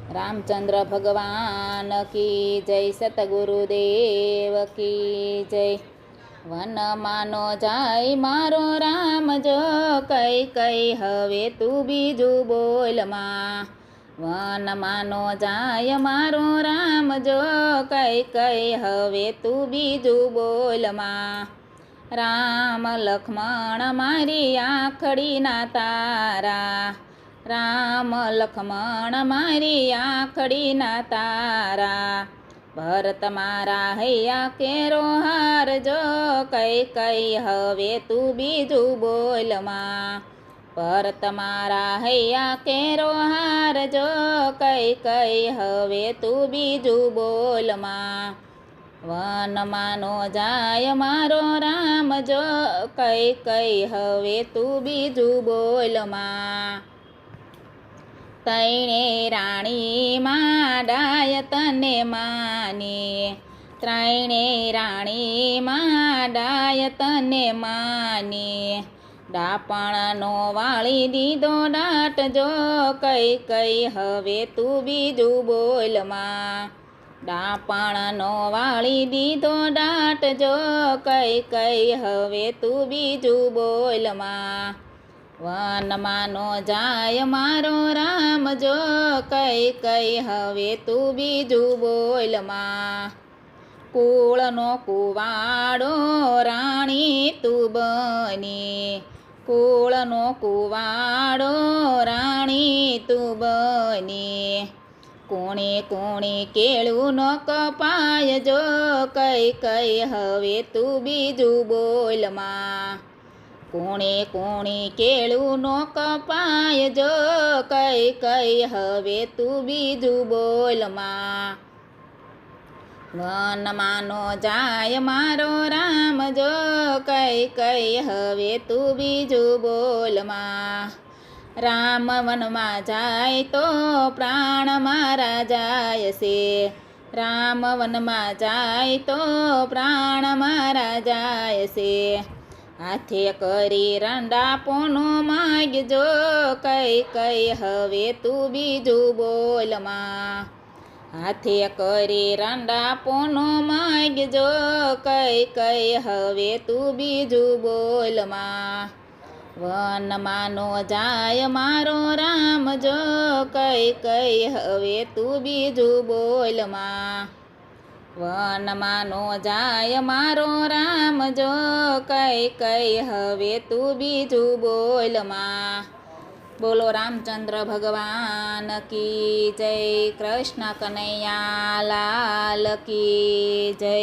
रामचंद्र भगवान की जय, सतगुरुदेव की जय। वन मानो जाय मारो राम जो कई कई हवे तू बीजू बोल मां। वन मानो जाय मारो राम जो कई कई हवे तू बीजू बोल मां। राम लक्ष्मण मारी आखड़ी ना तारा, राम लक्ष्मण मारी आखड़ी ना तारा। भरत मारा हैया केरो हार जो कई कई हवे तू बीजू बोल मां। भरत मारा हैया केरो हार जो कई कई हवे तू बीजू बोल मां। वन मानो जाय मारो राम जो कई कई हवे तू बीजू बोल मां। तैणे राणी मां डाय तने मानी, ત્રણે રાણી માં ડાય તને માની। ડાપણનો વાળી દીધો ડાટ જો કઈ કઈ હવે તું બીજું બોલ માં। ડાપણનો વાળી દીધો ડાટ જો કઈ કઈ હવે તું બીજું બોલ માં। વન માનો જાય મારો રામ જો કઈ કઈ હવે તું બીજું બોલ માં। કુળનો કુવાડો રાણી તું બની, કુળનો કુવાડો રાણી તું બની। કુણી કુણી કેળું ન કપાય જો કઈ કઈ હવે તું બીજું બોલ માં। કુણી કુણી કેળું ન કપાય જો કઈ કઈ હવે તું બીજું બોલ માં। વન માનો જાય મારો રામ જો કઈ કઈ હવે તું બીજું બોલ માં। રામ વનમાં જાય તો પ્રાણ મારા જાય છે, રામ વનમાં જાય તો પ્રાણ મારા જાય છે। હાથે કરી રંડાપોનો માગજો કઈ કઈ હવે તું બીજું બોલ માં। હાથે કરી રંડાપોનો માગજો કઈ કઈ હવે તું બીજું બોલ માં। વન માનો જાય મારો રામ જો કઈ કઈ હવે તું બીજું બોલ માં। વન માનો જાય મારો રામ જો કઈ કઈ હવે તું બીજું બોલ માં। બોલો રામચંદ્ર ભગવાન કી જય, કૃષ્ણ કનૈયા લાલ કી જય।